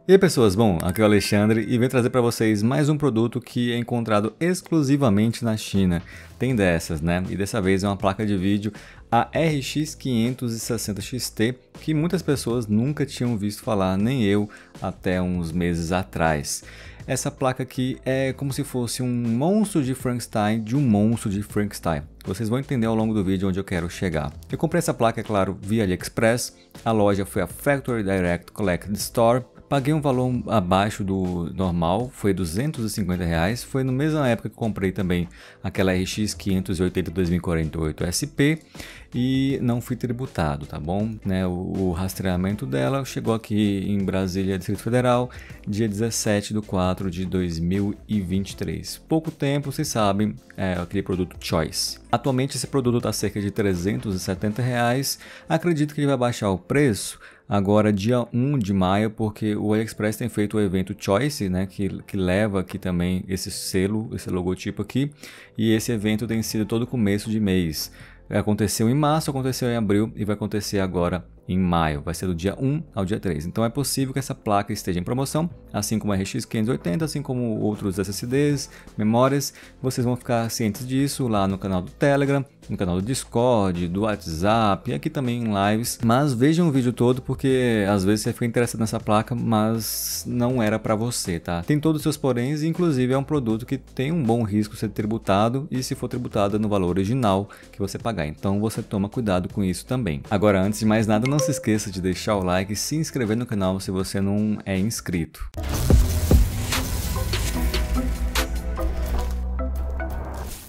E aí pessoas, bom, aqui é o Alexandre e venho trazer para vocês mais um produto que é encontrado exclusivamente na China. Tem dessas, né? E dessa vez é uma placa de vídeo, a RX 560 XT, que muitas pessoas nunca tinham visto falar, nem eu, até uns meses atrás. Essa placa aqui é como se fosse um monstro de Frankenstein de um monstro de Frankenstein. Vocês vão entender ao longo do vídeo onde eu quero chegar. Eu comprei essa placa, é claro, via AliExpress. A loja foi a Factory Direct Collected Store. Paguei um valor abaixo do normal, foi R$250, foi na mesma época que comprei também aquela RX 580 2048 SP e não fui tributado, tá bom? Né, o rastreamento dela chegou aqui em Brasília, Distrito Federal, dia 17/4 de 2023. Pouco tempo, vocês sabem, é aquele produto Choice. Atualmente esse produto está cerca de R$370, acredito que ele vai baixar o preço agora dia 1 de maio, porque o AliExpress tem feito o evento Choice, né, que leva aqui também esse selo, esse logotipo aqui, e esse evento tem sido todo começo de mês. Aconteceu em março, aconteceu em abril e vai acontecer agora em maio, vai ser do dia 1 ao dia 3. Então é possível que essa placa esteja em promoção, assim como a RX 580, assim como outros SSDs, memórias. Vocês vão ficar cientes disso lá no canal do Telegram, no canal do Discord, do WhatsApp e aqui também em lives. Mas vejam o vídeo todo porque às vezes você fica interessado nessa placa, mas não era para você, tá? Tem todos os seus poréns e inclusive é um produto que tem um bom risco de ser tributado e se for tributado no valor original que você pagar. Então você toma cuidado com isso também. Agora, antes de mais nada, não se esqueça de deixar o like e se inscrever no canal se você não é inscrito.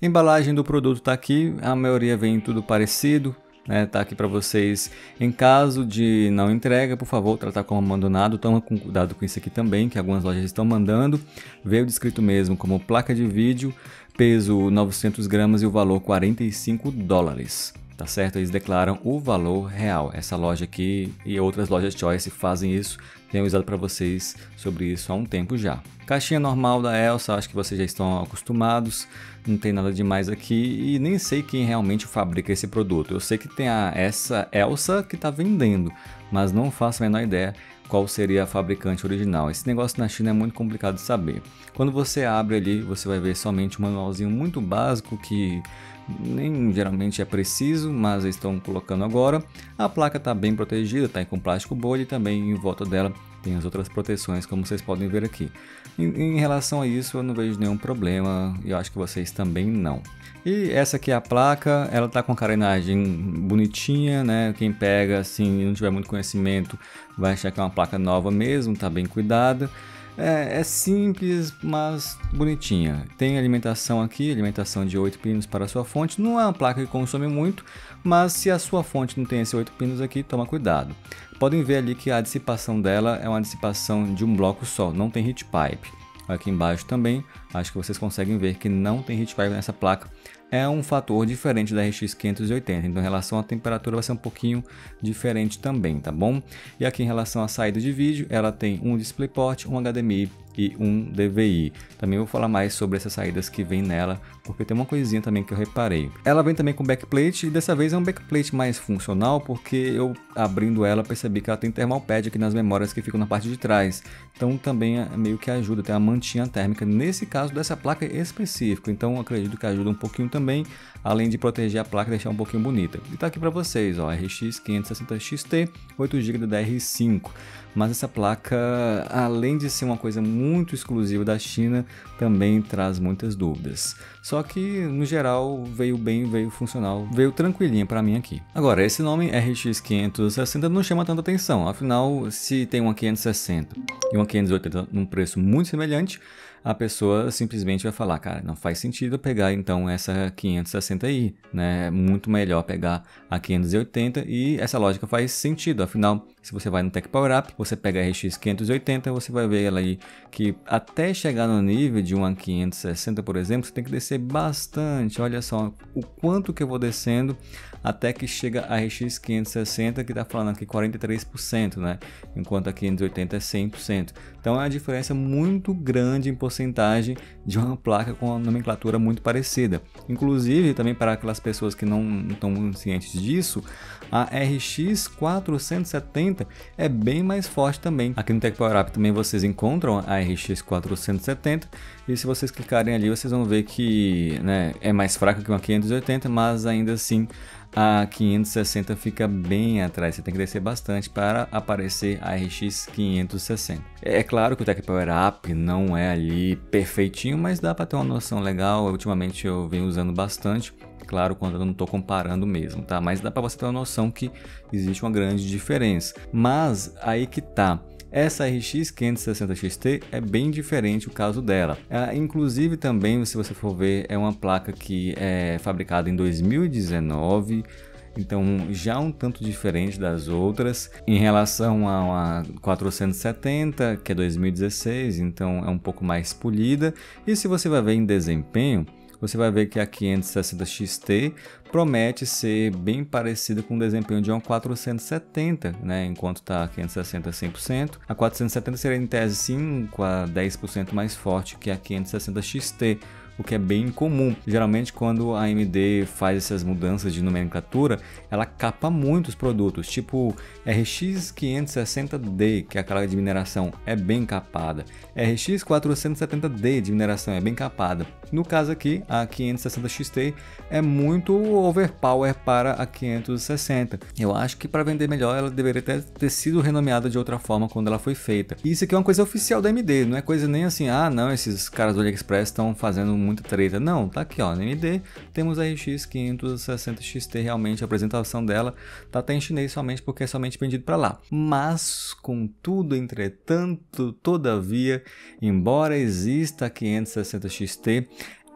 A embalagem do produto está aqui, a maioria vem tudo parecido, né? Tá aqui para vocês. Em caso de não entrega, por favor, tratar como abandonado. Toma com cuidado com isso aqui também, que algumas lojas estão mandando. Veio descrito mesmo como placa de vídeo, peso 900 gramas e o valor $45. Tá certo? Eles declaram o valor real. Essa loja aqui e outras lojas Choice fazem isso. Tenho avisado para vocês sobre isso há um tempo já. Caixinha normal da Elsa, acho que vocês já estão acostumados. Não tem nada demais aqui e nem sei quem realmente fabrica esse produto. Eu sei que tem essa Elsa que está vendendo, mas não faço a menor ideia qual seria a fabricante original. Esse negócio na China é muito complicado de saber. Quando você abre ali, você vai ver somente um manualzinho muito básico que nem geralmente é preciso, mas eles estão colocando agora. A placa está bem protegida, está com plástico bolha e também em volta dela tem as outras proteções, como vocês podem ver aqui. Em relação a isso, eu não vejo nenhum problema e eu acho que vocês também não. E essa aqui é a placa, ela tá com a carenagem bonitinha, né? Quem pega assim e não tiver muito conhecimento vai achar que é uma placa nova mesmo, tá bem cuidada. É simples, mas bonitinha. Tem alimentação aqui, alimentação de 8 pinos para a sua fonte. Não é uma placa que consome muito, mas se a sua fonte não tem esses 8 pinos aqui, toma cuidado. Podem ver ali que a dissipação dela é uma dissipação de um bloco só, não tem heat pipe. Aqui embaixo também, acho que vocês conseguem ver que não tem heat pipe nessa placa. É um fator diferente da RX 580, então em relação à temperatura vai ser um pouquinho diferente também, tá bom? E aqui em relação à saída de vídeo, ela tem um DisplayPort, um HDMI e um DVI. Também vou falar mais sobre essas saídas que vem nela, porque tem uma coisinha também que eu reparei. Ela vem também com backplate e dessa vez é um backplate mais funcional, porque eu abrindo ela percebi que ela tem thermal pad aqui nas memórias que ficam na parte de trás. Então também meio que ajuda, tem uma mantinha térmica nesse caso dessa placa específica. Então acredito que ajuda um pouquinho também, além de proteger a placa e deixar um pouquinho bonita. E tá aqui para vocês, ó, RX 560 XT, 8 GB da DR5. Mas essa placa, além de ser uma coisa muito exclusiva da China, também traz muitas dúvidas. Só que, no geral, veio bem, veio funcional, veio tranquilinha para mim aqui. Agora, esse nome RX 560 não chama tanta atenção, afinal, se tem uma 560 e uma 580 num preço muito semelhante, a pessoa simplesmente vai falar, cara, não faz sentido eu pegar então essa 560i, né? É muito melhor pegar a 580 e essa lógica faz sentido, afinal, se você vai no Tech Power Up, você pega a RX 580, você vai ver ela aí que até chegar no nível de uma 560, por exemplo, você tem que descer bastante. Olha só o quanto que eu vou descendo até que chega a RX 560, que está falando aqui 43%, né? Enquanto a 580 é 100%. Então é uma diferença muito grande em porcentagem porcentagem de uma placa com a nomenclatura muito parecida. Inclusive, também para aquelas pessoas que não estão cientes disso, a RX 470 é bem mais forte também. Aqui no Tech Power Up também vocês encontram a RX 470 e se vocês clicarem ali, vocês vão ver que, né, é mais fraca que uma 580, mas ainda assim a 560 fica bem atrás, você tem que descer bastante para aparecer a RX 560. É claro que o Tech Power Up não é ali perfeitinho, mas dá para ter uma noção legal. Ultimamente eu venho usando bastante, claro, quando eu não estou comparando mesmo, tá? Mas dá para você ter uma noção que existe uma grande diferença. Mas aí que tá. Essa RX 560 XT é bem diferente o caso dela. Inclusive também, se você for ver, é uma placa que é fabricada em 2019, então já um tanto diferente das outras. Em relação a uma 470, que é 2016, então é um pouco mais polida. E se você vai ver em desempenho, você vai ver que a 560 XT promete ser bem parecida com o desempenho de uma 470, né? Enquanto está a 560 100%. A 470 seria em tese 5 a 10% mais forte que a 560 XT, o que é bem comum. Geralmente quando a AMD faz essas mudanças de nomenclatura, ela capa muito os produtos, tipo RX 560D, que é aquela de mineração, é bem capada. RX 470D de mineração é bem capada. No caso aqui, a 560 XT é muito overpower para a 560. Eu acho que para vender melhor ela deveria ter sido renomeada de outra forma quando ela foi feita. Isso aqui é uma coisa oficial da AMD, não é coisa nem assim, ah não, esses caras do AliExpress estão fazendo muita treta. Não, tá aqui ó, na AMD temos a RX 560 XT, realmente a apresentação dela tá até em chinês somente porque é somente vendido para lá. Mas, contudo, entretanto, todavia, embora exista a 560 XT,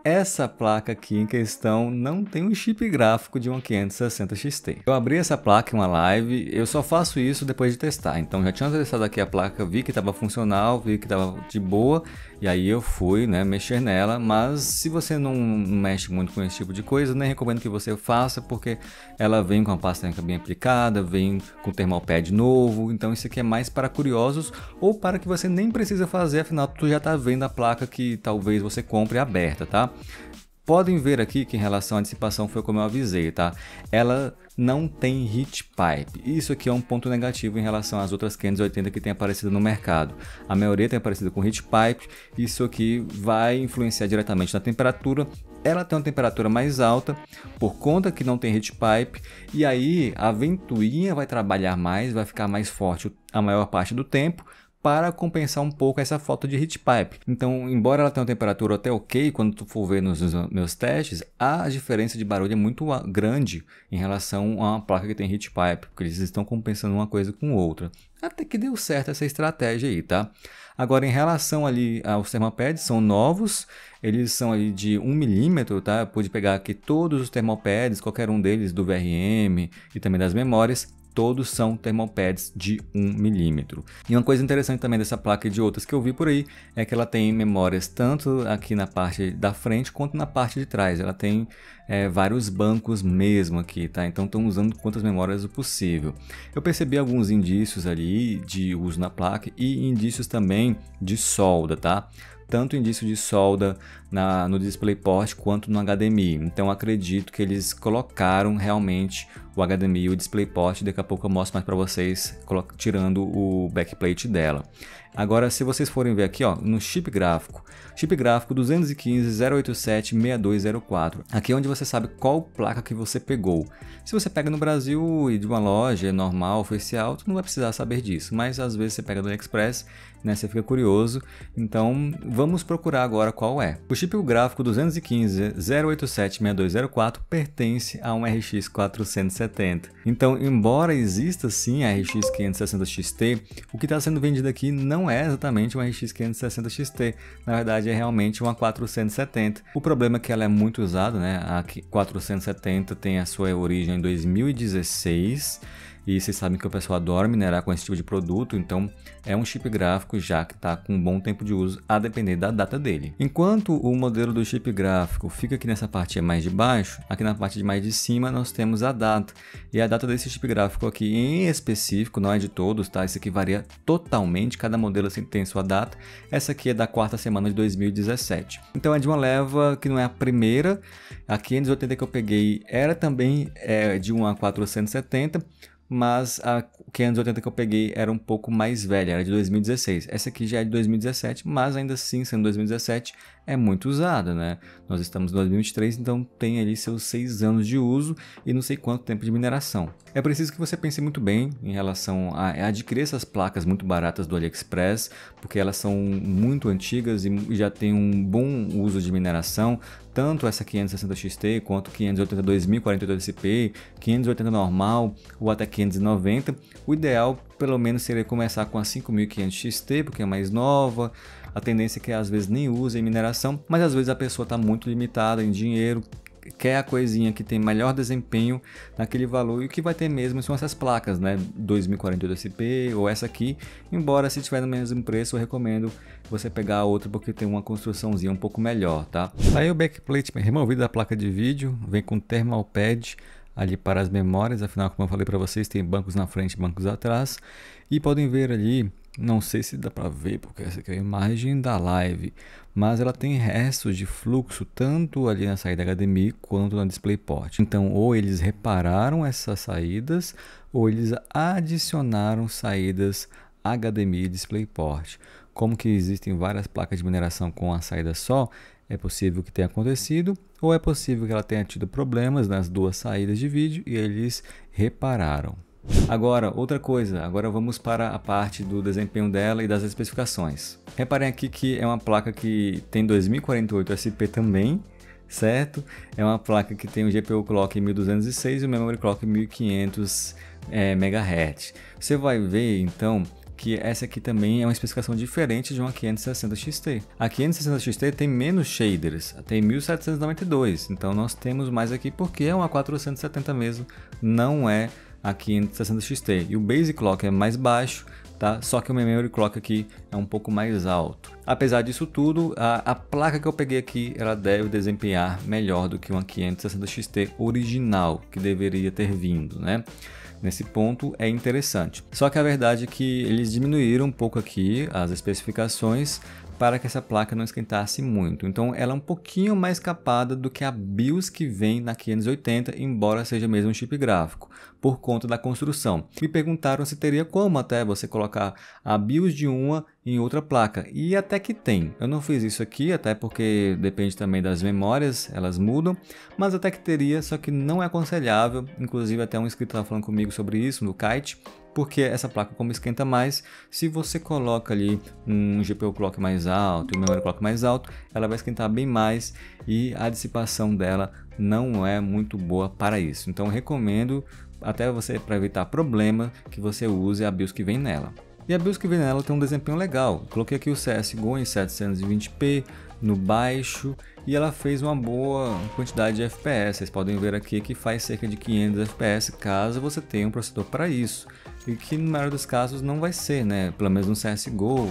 essa placa aqui em questão não tem um chip gráfico de uma 560 XT. Eu abri essa placa em uma live, eu só faço isso depois de testar. Então já tinha testado aqui a placa, vi que estava funcional, vi que estava de boa, e aí eu fui, né, mexer nela. Mas se você não mexe muito com esse tipo de coisa, nem recomendo que você faça, porque ela vem com a pasta térmica bem aplicada, vem com o thermal pad novo. Então isso aqui é mais para curiosos ou para que você nem precisa fazer, afinal tu já está vendo a placa que talvez você compre aberta, tá? Podem ver aqui que em relação à dissipação foi como eu avisei, tá? Ela não tem heat pipe. Isso aqui é um ponto negativo em relação às outras 580 que tem aparecido no mercado. A maioria tem aparecido com heat pipe. Isso aqui vai influenciar diretamente na temperatura. Ela tem uma temperatura mais alta por conta que não tem heat pipe. E aí a ventoinha vai trabalhar mais, vai ficar mais forte a maior parte do tempo, para compensar um pouco essa falta de heat pipe. Então, embora ela tenha uma temperatura até ok, quando tu for ver nos meus testes, a diferença de barulho é muito grande em relação a uma placa que tem heat pipe, porque eles estão compensando uma coisa com outra. Até que deu certo essa estratégia aí, tá? Agora, em relação ali aos thermalpads, são novos, eles são ali de 1 milímetro, tá? Eu pude pegar aqui todos os thermalpads, qualquer um deles do VRM e também das memórias, todos são thermalpads de 1 milímetro. E uma coisa interessante também dessa placa e de outras que eu vi por aí é que ela tem memórias tanto aqui na parte da frente quanto na parte de trás. Ela tem vários bancos mesmo aqui, tá? Então estão usando quantas memórias possível. Eu percebi alguns indícios ali de uso na placa e indícios também de solda, tá? Tanto indício de solda no DisplayPort quanto no HDMI. Então acredito que eles colocaram realmente o HDMI e o DisplayPort. Daqui a pouco eu mostro mais para vocês, tirando o backplate dela. Agora, se vocês forem ver aqui, ó, no chip gráfico 215.087.6204. Aqui é onde você sabe qual placa que você pegou. Se você pega no Brasil e de uma loja normal, oficial, tu não vai precisar saber disso. Mas às vezes você pega do AliExpress, né, você fica curioso. Então vamos procurar agora qual é. O chip gráfico 215.087.6204 pertence a um RX 470. Então, embora exista sim a RX 560 XT, o que está sendo vendido aqui não é exatamente uma RX 560 XT. Na verdade, é realmente uma 470. O problema é que ela é muito usada, né? A 470 tem a sua origem em 2016. e vocês sabem que o pessoal adora minerar com esse tipo de produto, então é um chip gráfico já que está com um bom tempo de uso, a depender da data dele. Enquanto o modelo do chip gráfico fica aqui nessa parte mais de baixo, aqui na parte de mais de cima nós temos a data, e a data desse chip gráfico aqui em específico, não é de todos, tá? Isso aqui varia totalmente, cada modelo assim tem sua data. Essa aqui é da quarta semana de 2017. Então é de uma leva que não é a primeira. A 580 que eu peguei era também de uma 470, mas a 580 que eu peguei era um pouco mais velha, era de 2016. Essa aqui já é de 2017, mas ainda assim, sendo 2017, é muito usada, né? Nós estamos em 2023, então tem ali seus 6 anos de uso e não sei quanto tempo de mineração. É preciso que você pense muito bem em relação a adquirir essas placas muito baratas do AliExpress, porque elas são muito antigas e já tem um bom uso de mineração, tanto essa 560 XT quanto 580 2048 SP, 580 normal ou até 590. O ideal, pelo menos, seria começar com a 5500 XT, porque é mais nova. A tendência é que às vezes nem use em mineração, mas às vezes a pessoa está muito limitada em dinheiro, quer a coisinha que tem melhor desempenho naquele valor, e o que vai ter mesmo são essas placas, né? 2048 SP ou essa aqui, embora se tiver no mesmo preço eu recomendo você pegar a outra porque tem uma construçãozinha um pouco melhor, tá? Aí o backplate removido da placa de vídeo, vem com thermal pad ali para as memórias, afinal, como eu falei para vocês, tem bancos na frente e bancos atrás, e podem ver ali, não sei se dá para ver porque essa aqui é a imagem da live, mas ela tem restos de fluxo tanto ali na saída HDMI quanto na DisplayPort. Então, ou eles repararam essas saídas ou eles adicionaram saídas HDMI e DisplayPort. Como que existem várias placas de mineração com a saída só, é possível que tenha acontecido, ou é possível que ela tenha tido problemas nas duas saídas de vídeo e eles repararam. Agora, outra coisa, agora vamos para a parte do desempenho dela e das especificações. Reparem aqui que é uma placa que tem 2048 SP também, certo? É uma placa que tem o GPU Clock 1206 e o Memory Clock 1500 MHz. Você vai ver então que essa aqui também é uma especificação diferente de uma 560 XT. A 560 XT tem menos shaders, tem 1792, então nós temos mais aqui porque é uma 470 mesmo, não é a 560 XT. E o Base Clock é mais baixo, tá? Só que o Memory Clock aqui é um pouco mais alto. Apesar disso tudo, a placa que eu peguei aqui, ela deve desempenhar melhor do que uma 560 XT original, que deveria ter vindo, né? Nesse ponto é interessante. Só que a verdade é que eles diminuíram um pouco aqui as especificações para que essa placa não esquentasse muito. Então ela é um pouquinho mais capada do que a BIOS que vem na 580, embora seja mesmo um chip gráfico, por conta da construção. Me perguntaram se teria como até você colocar a BIOS de uma em outra placa, e até que tem. Eu não fiz isso aqui, até porque depende também das memórias, elas mudam, mas até que teria, só que não é aconselhável. Inclusive até um inscrito estava falando comigo sobre isso no Kite, porque essa placa, como esquenta mais, se você coloca ali um GPU Clock mais alto e um Memory Clock mais alto, ela vai esquentar bem mais e a dissipação dela não é muito boa para isso. Então recomendo, até você, para evitar problema, que você use a BIOS que vem nela. E a BIOS que vem nela tem um desempenho legal. Coloquei aqui o CSGO em 720p no baixo e ela fez uma boa quantidade de FPS. Vocês podem ver aqui que faz cerca de 500 FPS caso você tenha um processador para isso. E que no maior dos casos não vai ser, né? Pelo menos no CSGO,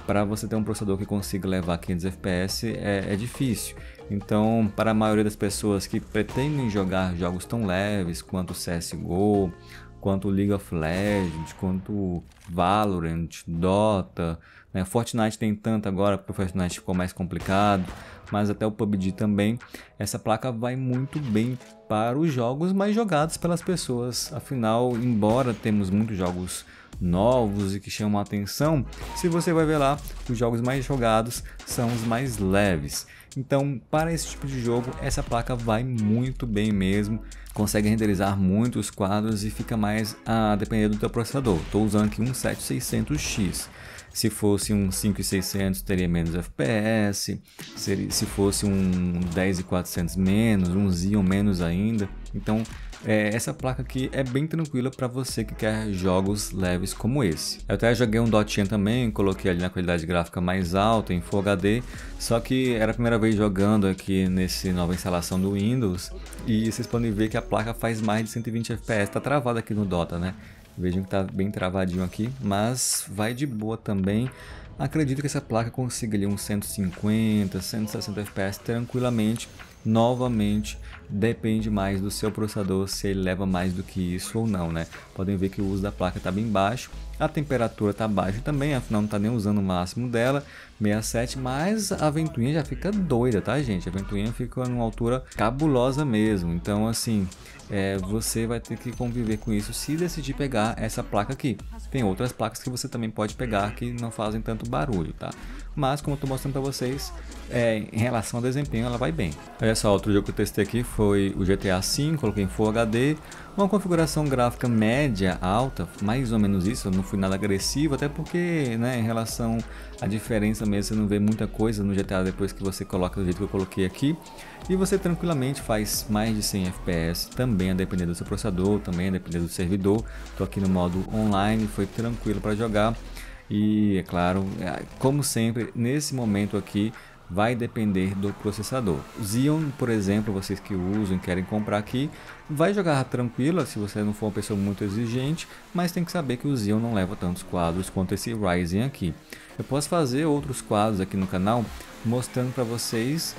para você ter um processador que consiga levar 500 FPS é difícil. Então, para a maioria das pessoas que pretendem jogar jogos tão leves quanto o CSGO, quanto League of Legends, quanto Valorant, Dota, né? Fortnite tem tanto agora porque o Fortnite ficou mais complicado, mas até o PUBG também. Essa placa vai muito bem para os jogos mais jogados pelas pessoas. Afinal, embora temos muitos jogos novos e que chamam a atenção, se você vai ver lá, os jogos mais jogados são os mais leves. Então, para esse tipo de jogo, essa placa vai muito bem mesmo. Consegue renderizar muitos quadros e fica mais a depender do teu processador. Estou usando aqui um 7600X. Se fosse um 5600 teria menos FPS, se fosse um 10400 menos, um Xeon menos ainda. Então essa placa aqui é bem tranquila para você que quer jogos leves como esse. Eu até joguei um Dotinha também, coloquei ali na qualidade gráfica mais alta, em Full HD, só que era a primeira vez jogando aqui nesse nova instalação do Windows, e vocês podem ver que a placa faz mais de 120 FPS, tá travada aqui no Dota, né? Vejam que tá bem travadinho aqui, mas vai de boa também. Acredito que essa placa consiga ali uns 150, 160 FPS tranquilamente. Novamente, depende mais do seu processador, se ele leva mais do que isso ou não, né? Podem ver que o uso da placa está bem baixo, a temperatura está baixa também, afinal não está nem usando o máximo dela, 67, mas a ventoinha já fica doida, tá, gente? A ventoinha fica numa altura cabulosa mesmo, então assim, você vai ter que conviver com isso se decidir pegar essa placa aqui. Tem outras placas que você também pode pegar que não fazem tanto barulho, tá? Mas como eu estou mostrando para vocês, em relação ao desempenho ela vai bem. Olha só, outro jogo que eu testei aqui foi o GTA V, coloquei em Full HD, uma configuração gráfica média alta, mais ou menos isso, eu não fui nada agressivo, até porque, né, em relação à diferença mesmo, você não vê muita coisa no GTA depois que você coloca do jeito que eu coloquei aqui, e você tranquilamente faz mais de 100 FPS, também a depender do seu processador, também a depender do servidor. Estou aqui no modo online, foi tranquilo para jogar. E é claro, como sempre, nesse momento aqui vai depender do processador. O Xeon, por exemplo, vocês que usam e querem comprar aqui, vai jogar tranquilo se você não for uma pessoa muito exigente, mas tem que saber que o Xeon não leva tantos quadros quanto esse Ryzen aqui. Eu posso fazer outros quadros aqui no canal mostrando para vocês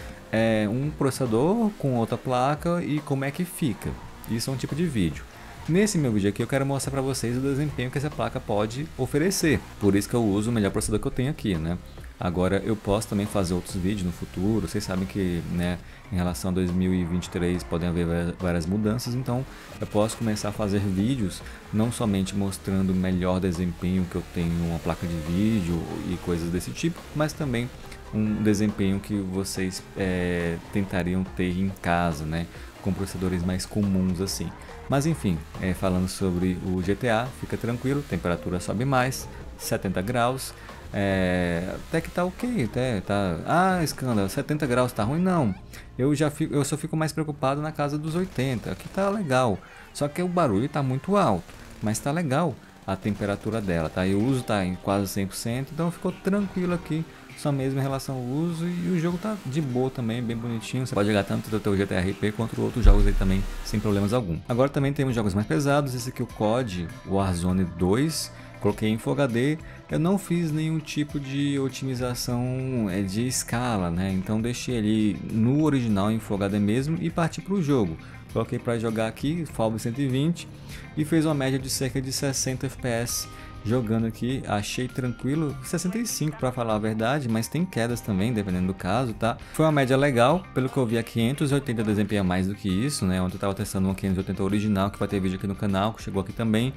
um processador com outra placa e como é que fica. Isso é um tipo de vídeo. Nesse meu vídeo aqui eu quero mostrar para vocês o desempenho que essa placa pode oferecer. Por isso que eu uso o melhor processador que eu tenho aqui, né? Agora eu posso também fazer outros vídeos no futuro. Vocês sabem que, né, em relação a 2023 podem haver várias mudanças, então eu posso começar a fazer vídeos não somente mostrando o melhor desempenho que eu tenho em uma placa de vídeo e coisas desse tipo, mas também um desempenho que vocês tentariam ter em casa, né, com processadores mais comuns assim. Mas enfim, falando sobre o GTA, fica tranquilo, temperatura sobe mais, 70 graus, até que tá ok, tá. Ah, escândalo, 70 graus tá ruim? Não, eu só fico mais preocupado na casa dos 80, aqui tá legal, só que o barulho tá muito alto, mas tá legal a temperatura dela, tá? E o uso tá em quase 100%, então ficou tranquilo aqui, só mesmo em relação ao uso, e o jogo tá de boa também, bem bonitinho. Você pode jogar tanto do teu GTA RP quanto outros jogos aí também, sem problemas algum. Agora também temos jogos mais pesados, esse aqui é o COD Warzone 2, coloquei em Full HD. Eu não fiz nenhum tipo de otimização de escala, né? Então deixei ali no original em Full HD mesmo e parti para o jogo. Coloquei para jogar aqui, FALB 120, e fez uma média de cerca de 60 FPS jogando aqui. Achei tranquilo, 65 para falar a verdade, mas tem quedas também, dependendo do caso, tá? Foi uma média legal, pelo que eu vi a 580 desempenha mais do que isso, né? Ontem eu estava testando uma 580 original, que vai ter vídeo aqui no canal, que chegou aqui também.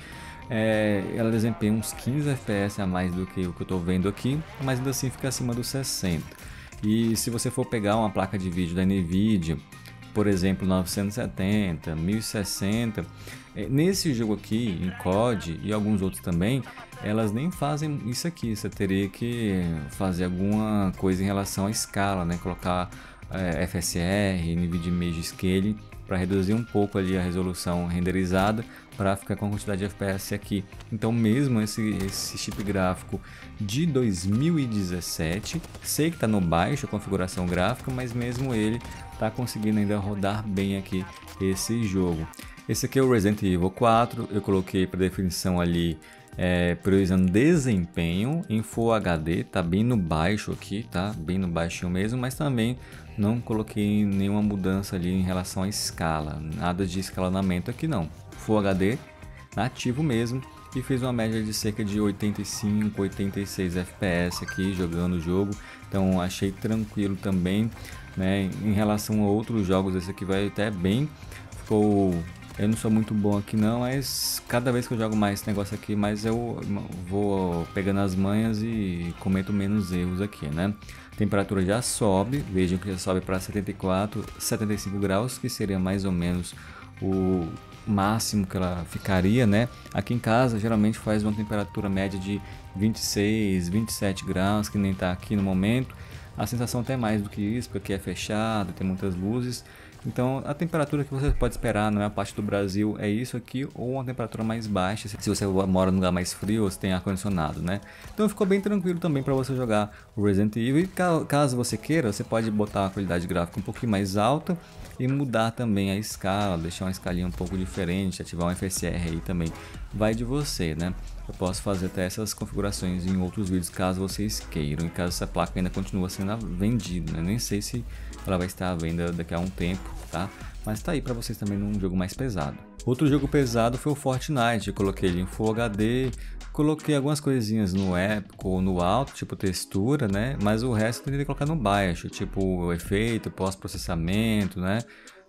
Ela desempenha uns 15 FPS a mais do que o que eu estou vendo aqui, mas ainda assim fica acima dos 60. E se você for pegar uma placa de vídeo da Nvidia, por exemplo, 970, 1060, nesse jogo aqui, em COD e alguns outros também, elas nem fazem isso aqui. Você teria que fazer alguma coisa em relação à escala, né? Colocar FSR, Nvidia Image Scale, para reduzir um pouco ali a resolução renderizada, para ficar com a quantidade de FPS aqui. Então mesmo esse chip gráfico de 2017, sei que está no baixo a configuração gráfica, mas mesmo ele está conseguindo ainda rodar bem aqui esse jogo. Esse aqui é o Resident Evil 4, eu coloquei para definição ali, priorizando desempenho em Full HD, tá bem no baixo aqui, tá bem no baixinho mesmo, mas também não coloquei nenhuma mudança ali em relação à escala, nada de escalonamento aqui não. Full HD nativo mesmo, e fez uma média de cerca de 85, 86 FPS aqui jogando o jogo, então achei tranquilo também, né? Em relação a outros jogos, esse aqui vai até bem, eu não sou muito bom aqui não, mas cada vez que eu jogo mais esse negócio aqui, mais eu vou pegando as manhas e cometo menos erros aqui, né? A temperatura já sobe, vejam que já sobe para 74, 75 graus, que seria mais ou menos o máximo que ela ficaria, né? Aqui em casa geralmente faz uma temperatura média de 26, 27 graus, que nem tá aqui no momento. A sensação até mais do que isso, porque é fechado, tem muitas luzes. Então a temperatura que você pode esperar na parte do Brasil é isso aqui, ou uma temperatura mais baixa, se você mora num lugar mais frio ou se tem ar-condicionado, né? Então ficou bem tranquilo também para você jogar o Resident Evil. E caso você queira, você pode botar a qualidade gráfica um pouquinho mais alta e mudar também a escala, deixar uma escalinha um pouco diferente, ativar um FSR aí também, vai de você, né? Eu posso fazer até essas configurações em outros vídeos caso vocês queiram, e caso essa placa ainda continue sendo vendida, né? Nem sei se ela vai estar à venda daqui a um tempo, tá? Mas tá aí para vocês também num jogo mais pesado. Outro jogo pesado foi o Fortnite. Eu coloquei ele em Full HD, coloquei algumas coisinhas no épico ou no alto, tipo textura, né? Mas o resto eu tentei colocar no baixo, tipo o efeito, pós-processamento, né?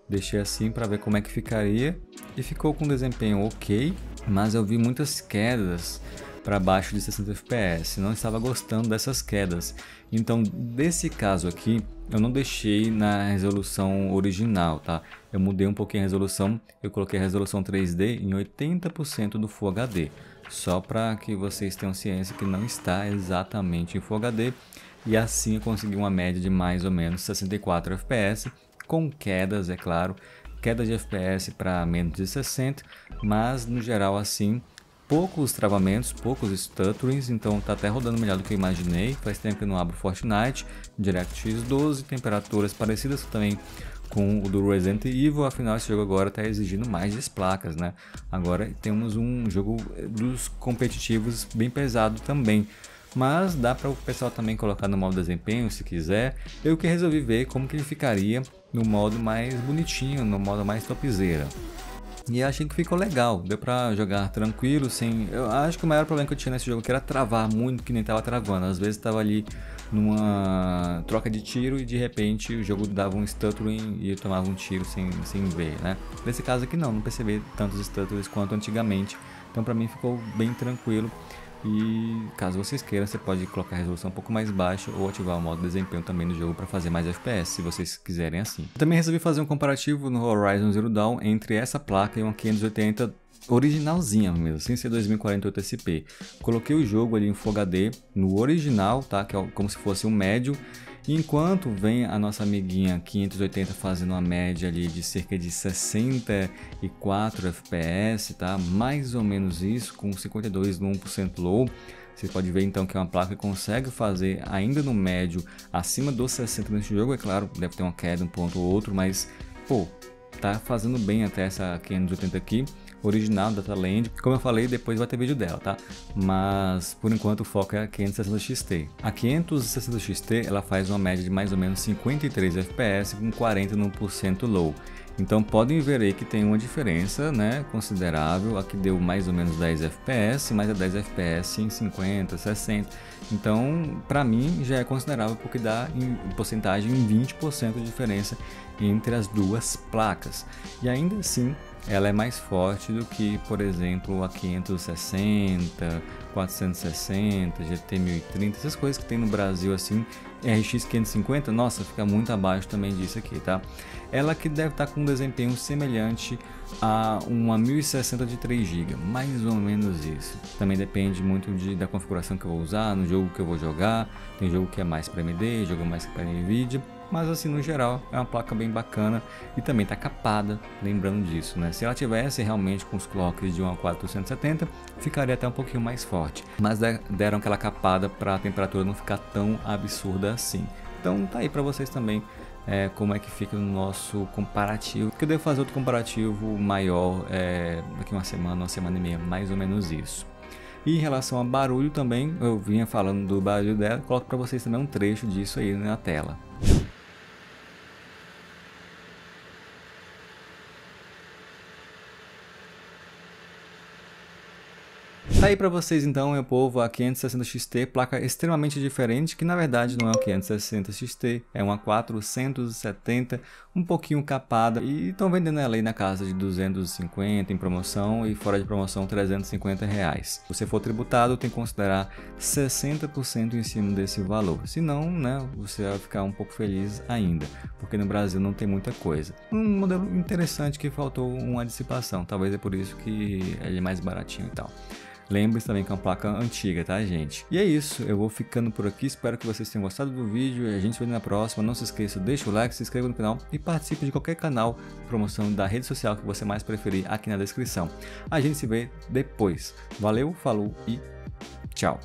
Deixei assim para ver como é que ficaria e ficou com desempenho ok, mas eu vi muitas quedas para baixo de 60 fps, não estava gostando dessas quedas. Então, desse caso aqui, eu não deixei na resolução original, tá? Eu mudei um pouquinho a resolução, eu coloquei a resolução 3D em 80% do Full HD, só para que vocês tenham ciência que não está exatamente em Full HD, e assim eu consegui uma média de mais ou menos 64 fps, com quedas, é claro, queda de FPS para menos de 60, mas no geral assim, poucos travamentos, poucos stutterings, então tá até rodando melhor do que eu imaginei. Faz tempo que eu não abro Fortnite, DirectX 12, temperaturas parecidas também com o do Resident Evil, afinal esse jogo agora está exigindo mais das placas, né? Agora temos um jogo dos competitivos bem pesado também. Mas dá para o pessoal também colocar no modo desempenho se quiser. Eu que resolvi ver como que ele ficaria no modo mais bonitinho, no modo mais topzera. E achei que ficou legal, deu pra jogar tranquilo, sem... Eu acho que o maior problema que eu tinha nesse jogo que era travar muito, que nem tava travando. Às vezes tava ali numa troca de tiro e de repente o jogo dava um stuttering e eu tomava um tiro sem ver, né? Nesse caso aqui não percebi tantos stutterings quanto antigamente. Então pra mim ficou bem tranquilo. E caso vocês queiram, você pode colocar a resolução um pouco mais baixa ou ativar o modo desempenho também no jogo para fazer mais FPS, se vocês quiserem assim. Eu também resolvi fazer um comparativo no Horizon Zero Dawn entre essa placa e uma 580 originalzinha mesmo, sem ser 2048 SP. Coloquei o jogo ali em Full HD no original, tá? Que é como se fosse um médio. E enquanto vem a nossa amiguinha 580 fazendo uma média ali de cerca de 64 FPS, tá? Mais ou menos isso, com 52 no 1% low. Você pode ver então que é uma placa que consegue fazer ainda no médio acima dos 60 nesse jogo. É claro, deve ter uma queda um ponto ou outro, mas pô, tá fazendo bem até essa 580 aqui. Original Dataland, como eu falei, depois vai ter vídeo dela, tá? Mas por enquanto o foco é a 560 XT. A 560 XT ela faz uma média de mais ou menos 53 FPS com 40% low. Então podem ver aí que tem uma diferença, né, considerável. Aqui deu mais ou menos 10 FPS, mas é 10 FPS em 50, 60. Então, para mim já é considerável porque dá em porcentagem em 20% de diferença entre as duas placas. E ainda assim, ela é mais forte do que, por exemplo, a 560, 460, GT 1030, essas coisas que tem no Brasil assim. RX 550, nossa, fica muito abaixo também disso aqui, tá? Ela que deve estar com um desempenho semelhante a uma 1060 de 3 GB, mais ou menos isso. Também depende muito da configuração que eu vou usar, no jogo que eu vou jogar. Tem jogo que é mais para AMD, jogo mais para NVIDIA. Mas assim, no geral, é uma placa bem bacana e também está capada, lembrando disso, né? Se ela tivesse realmente com os clocks de uma 470, ficaria até um pouquinho mais forte. Mas deram aquela capada para a temperatura não ficar tão absurda assim. Então tá aí para vocês também como é que fica no nosso comparativo. Que eu devo fazer outro comparativo maior daqui uma semana e meia, mais ou menos isso. E em relação a barulho também, eu vinha falando do barulho dela, coloco para vocês também um trecho disso aí na tela. Tá aí pra vocês então, meu povo, a 560 XT, placa extremamente diferente, que na verdade não é uma 560 XT, é uma 470, um pouquinho capada, e estão vendendo ela aí na casa de 250 em promoção e fora de promoção R$350. Se você for tributado, tem que considerar 60% em cima desse valor, senão, né, você vai ficar um pouco feliz ainda, porque no Brasil não tem muita coisa. Um modelo interessante que faltou uma dissipação, talvez é por isso que ele é mais baratinho e tal. Lembre-se também que é uma placa antiga, tá, gente? E é isso, eu vou ficando por aqui, espero que vocês tenham gostado do vídeo, a gente se vê na próxima, não se esqueça, deixa o like, se inscreva no canal e participe de qualquer canal de promoção da rede social que você mais preferir aqui na descrição. A gente se vê depois. Valeu, falou e tchau!